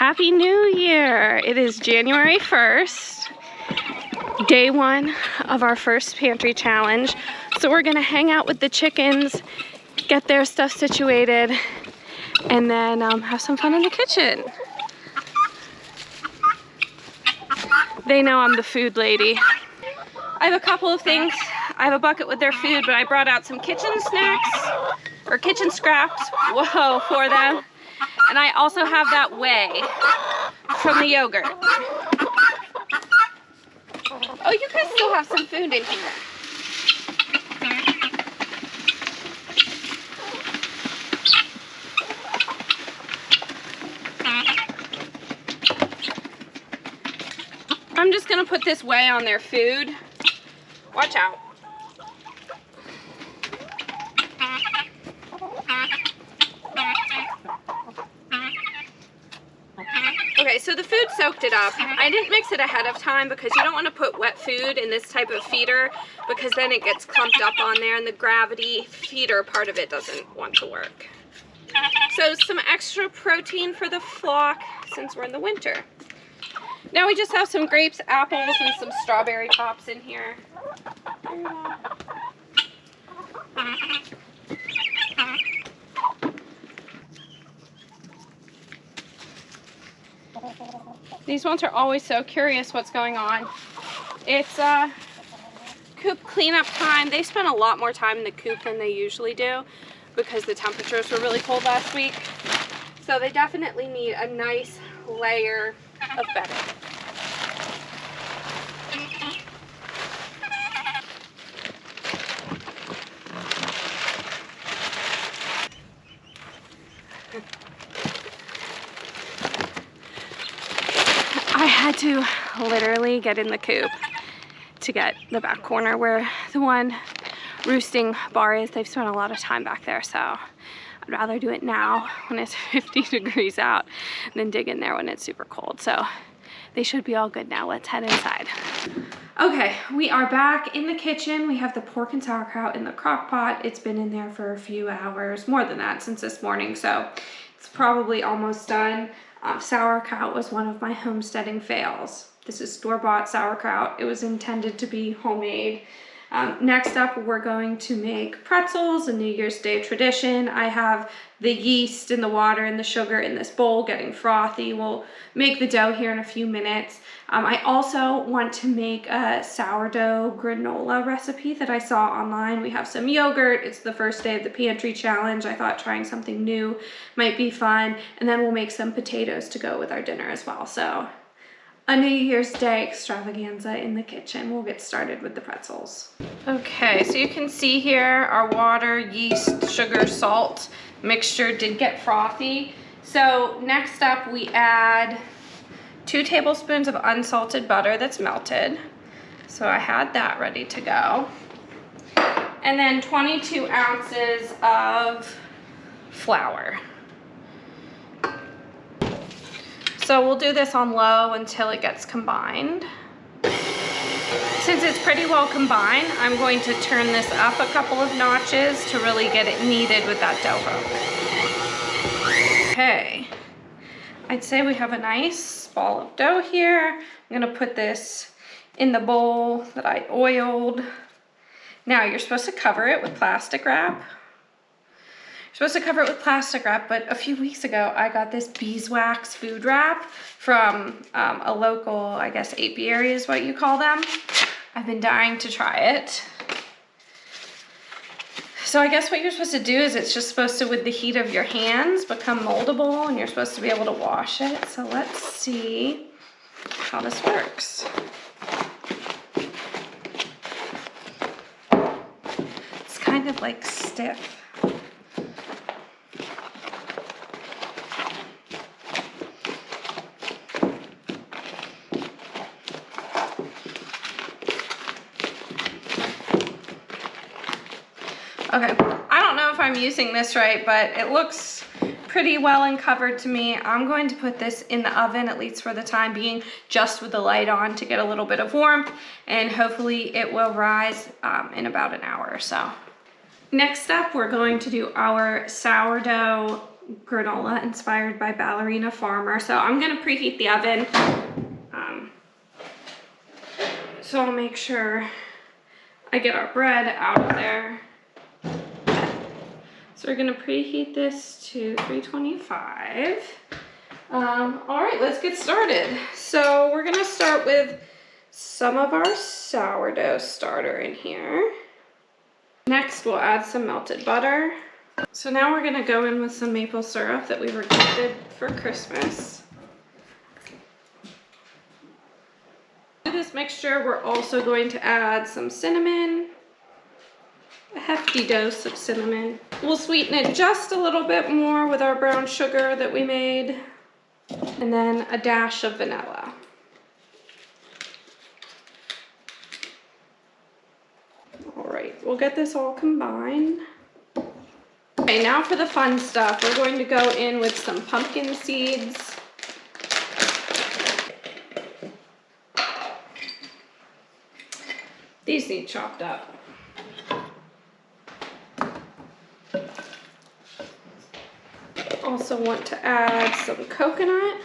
Happy New Year! It is January 1st, day one of our first pantry challenge. So we're gonna hang out with the chickens, get their stuff situated, and then have some fun in the kitchen. They know I'm the food lady. I have a couple of things. I have a bucket with their food, but I brought out some kitchen snacks, or kitchen scraps, whoa, for them. And I also have that whey from the yogurt. Oh, you guys still have some food in here. I'm just gonna put this whey on their food. Watch out. Okay, so the food soaked it up. I didn't mix it ahead of time because you don't want to put wet food in this type of feeder because then it gets clumped up on there and the gravity feeder part of it doesn't want to work. So some extra protein for the flock since we're in the winter. Now we just have some grapes, apples, and some strawberry tops in here. These ones are always so curious what's going on. It's coop cleanup time. They spent a lot more time in the coop than they usually do because the temperatures were really cold last week. So they definitely need a nice layer of bedding. I had to literally get in the coop to get the back corner where the one roosting bar is. They've spent a lot of time back there, so I'd rather do it now when it's 50 degrees out than dig in there when it's super cold. So they should be all good now. Let's head inside. Okay, we are back in the kitchen. We have the pork and sauerkraut in the crock pot. It's been in there for a few hours, more than that since this morning, so it's probably almost done. Sauerkraut was one of my homesteading fails. This is store-bought sauerkraut. It was intended to be homemade. Next up, we're going to make pretzels, a New Year's Day tradition. I have the yeast and the water and the sugar in this bowl getting frothy. We'll make the dough here in a few minutes. I also want to make a sourdough granola recipe that I saw online. We have some yogurt. It's the first day of the pantry challenge. I thought trying something new might be fun. And then we'll make some potatoes to go with our dinner as well. So a New Year's Day extravaganza in the kitchen. We'll get started with the pretzels. Okay, so you can see here our water, yeast, sugar, salt mixture did get frothy. So next up we add 2 tablespoons of unsalted butter that's melted. So I had that ready to go. And then 22 ounces of flour. So we'll do this on low until it gets combined. Since it's pretty well combined, I'm going to turn this up a couple of notches to really get it kneaded with that dough hook. Okay, I'd say we have a nice ball of dough here. I'm gonna put this in the bowl that I oiled. Now you're supposed to cover it with plastic wrap. Supposed to cover it with plastic wrap, but a few weeks ago I got this beeswax food wrap from a local, I guess apiary is what you call them. I've been dying to try it. So I guess what you're supposed to do is it's just supposed to, with the heat of your hands, become moldable and you're supposed to be able to wash it. So let's see how this works. It's kind of like stiff. Okay, I don't know if I'm using this right, but it looks pretty well uncovered to me. I'm going to put this in the oven, at least for the time being, just with the light on to get a little bit of warmth, and hopefully it will rise in about an hour or so. Next up, we're going to do our sourdough Granola Inspired by Ballerina Farmer. So I'm gonna preheat the oven. So I'll make sure I get our bread out of there. So we're gonna preheat this to 325. All right, let's get started. So we're gonna start with some of our sourdough starter in here. Next, we'll add some melted butter. So now we're gonna go in with some maple syrup that we were gifted for Christmas. To this mixture, we're also going to add some cinnamon, a hefty dose of cinnamon. We'll sweeten it just a little bit more with our brown sugar that we made, and then a dash of vanilla. All right, we'll get this all combined. Okay, now for the fun stuff. We're going to go in with some pumpkin seeds. These need chopped up. Also want to add some coconut.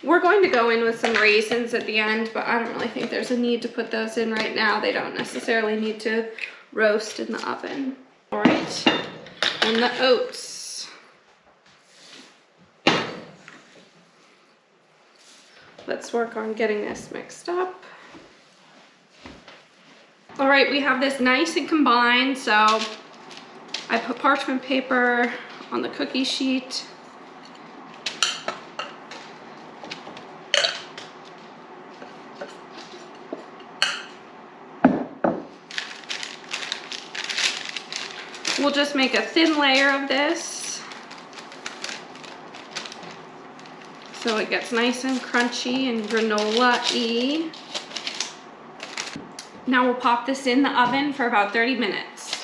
We're going to go in with some raisins at the end, but I don't really think there's a need to put those in right now. They don't necessarily need to roast in the oven. All right, and the oats. Let's work on getting this mixed up. All right, we have this nice and combined, so I put parchment paper on the cookie sheet. We'll just make a thin layer of this so it gets nice and crunchy and granola-y. Now we'll pop this in the oven for about 30 minutes.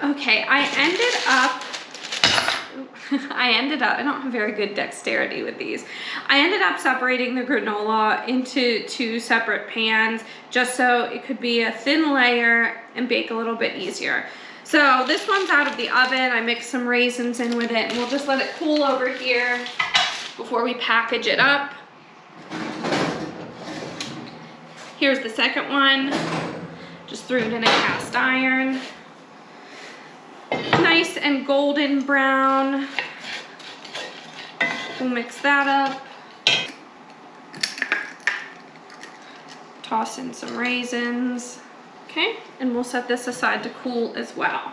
Okay, I don't have very good dexterity with these. I ended up separating the granola into 2 separate pans just so it could be a thin layer and bake a little bit easier. So this one's out of the oven. I mixed some raisins in with it, and we'll just let it cool over here before we package it up. Here's the second one. Just threw it in a cast iron. Nice and golden brown. We'll mix that up. Toss in some raisins. Okay, and we'll set this aside to cool as well.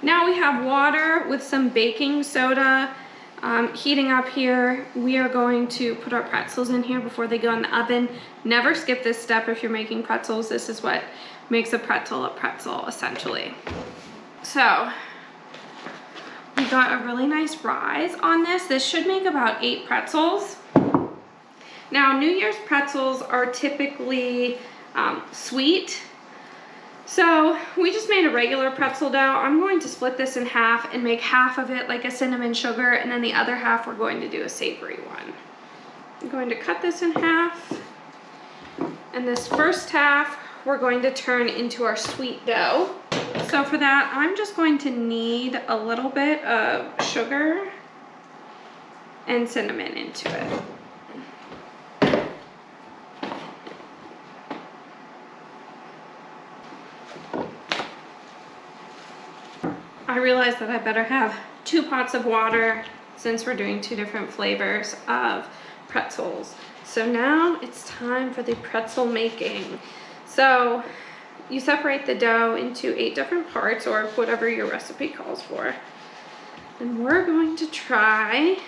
Now we have water with some baking soda heating up here. We are going to put our pretzels in here before they go in the oven. Never skip this step if you're making pretzels. This is what makes a pretzel essentially. So we got a really nice rise on this. This should make about 8 pretzels. Now, New Year's pretzels are typically sweet. So we just made a regular pretzel dough. I'm going to split this in half and make half of it like a cinnamon sugar, and then the other half we're going to do a savory one. I'm going to cut this in half, and this first half we're going to turn into our sweet dough. So for that, I'm just going to knead a little bit of sugar and cinnamon into it. I realized that I better have 2 pots of water since we're doing 2 different flavors of pretzels. So now it's time for the pretzel making. So you separate the dough into 8 different parts, or whatever your recipe calls for. And we're going to try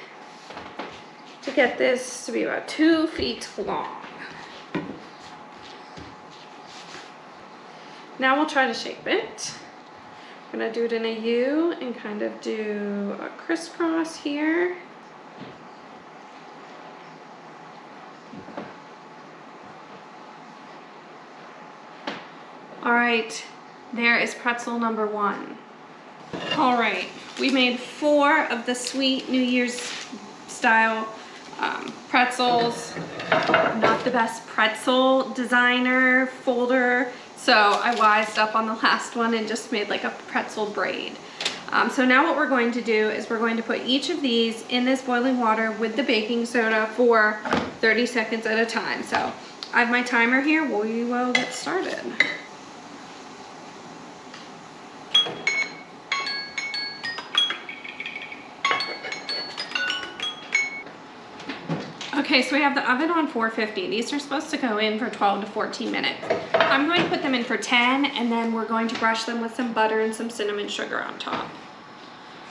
to get this to be about 2 feet long. Now we'll try to shape it. I'm gonna do it in a U and kind of do a crisscross here. All right, there is pretzel number 1. All right, we made 4 of the sweet New Year's style pretzels. I'm not the best pretzel designer, folder So I wised up on the last one and just made like a pretzel braid. So now what we're going to do is we're going to put each of these in this boiling water with the baking soda for 30 seconds at a time. So I have my timer here. We will get started. Okay, so we have the oven on 450. These are supposed to go in for 12 to 14 minutes. I'm going to put them in for 10, and then we're going to brush them with some butter and some cinnamon sugar on top.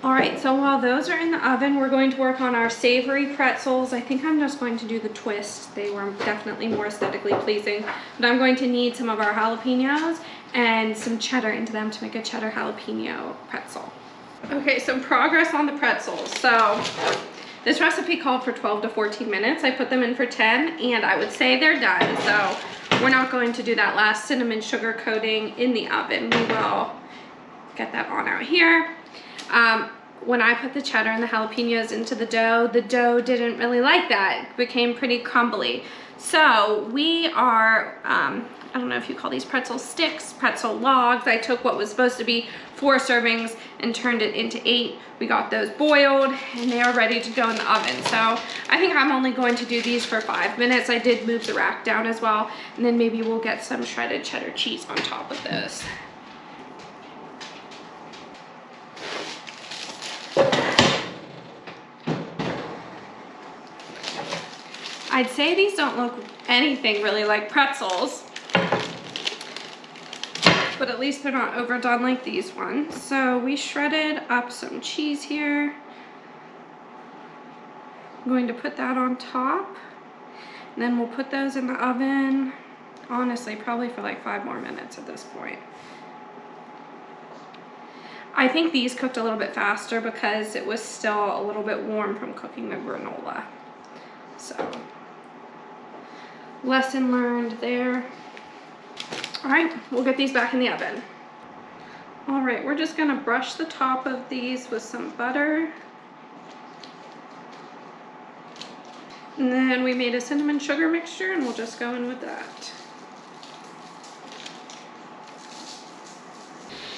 All right, so while those are in the oven, we're going to work on our savory pretzels. I think I'm just going to do the twist. They were definitely more aesthetically pleasing, but I'm going to need some of our jalapenos and some cheddar into them to make a cheddar jalapeno pretzel. Okay, some progress on the pretzels. So this recipe called for 12 to 14 minutes. I put them in for 10, and I would say they're done. So we're not going to do that last cinnamon sugar coating in the oven. We will get that on out here. When I put the cheddar and the jalapenos into the dough didn't really like that. It became pretty crumbly. So we are, I don't know if you call these pretzel sticks, pretzel logs. I took what was supposed to be 4 servings and turned it into 8. We got those boiled and they are ready to go in the oven. So I think I'm only going to do these for 5 minutes. I did move the rack down as well. And then maybe we'll get some shredded cheddar cheese on top of this. I'd say these don't look anything really like pretzels, but at least they're not overdone like these ones. So we shredded up some cheese here. I'm going to put that on top, and then we'll put those in the oven, honestly, probably for like 5 more minutes at this point. I think these cooked a little bit faster because it was still a little bit warm from cooking the granola. So, lesson learned there. All right, we'll get these back in the oven. All right, we're just gonna brush the top of these with some butter. And then we made a cinnamon sugar mixture, and we'll just go in with that.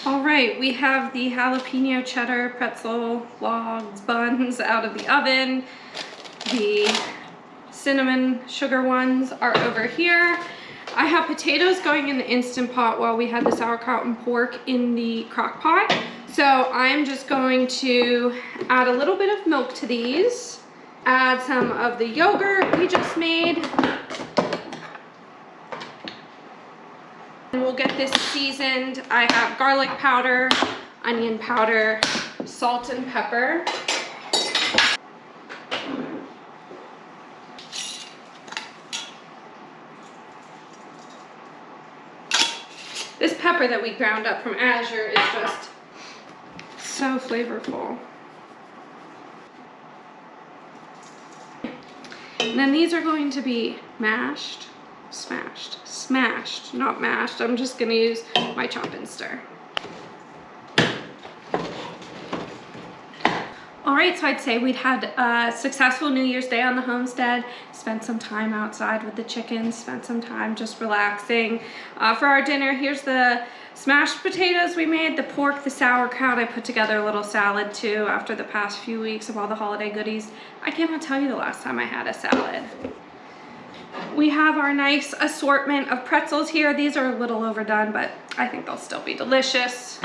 All right, we have the jalapeno cheddar pretzel logs buns out of the oven. The cinnamon sugar ones are over here. I have potatoes going in the Instant Pot while we had the sauerkraut and pork in the crock pot. So I'm just going to add a little bit of milk to these, add some of the yogurt we just made, and we'll get this seasoned. I have garlic powder, onion powder, salt and pepper. This pepper that we ground up from Azure is just so flavorful. And then these are going to be mashed, smashed, not mashed. I'm just gonna use my chop and stir. All right, so I'd say we'd had a successful New Year's Day on the homestead, spent some time outside with the chickens, spent some time just relaxing. For our dinner, here's the smashed potatoes we made, the pork, the sauerkraut. I put together a little salad too after the past few weeks of all the holiday goodies. I cannot tell you the last time I had a salad. We have our nice assortment of pretzels here. These are a little overdone, but I think they'll still be delicious.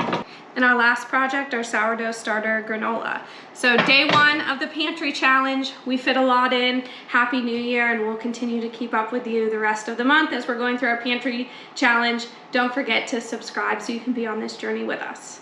And our last project, our sourdough starter granola. So day 1 of the pantry challenge, we fit a lot in. Happy New Year, and we'll continue to keep up with you the rest of the month as we're going through our pantry challenge. Don't forget to subscribe so you can be on this journey with us.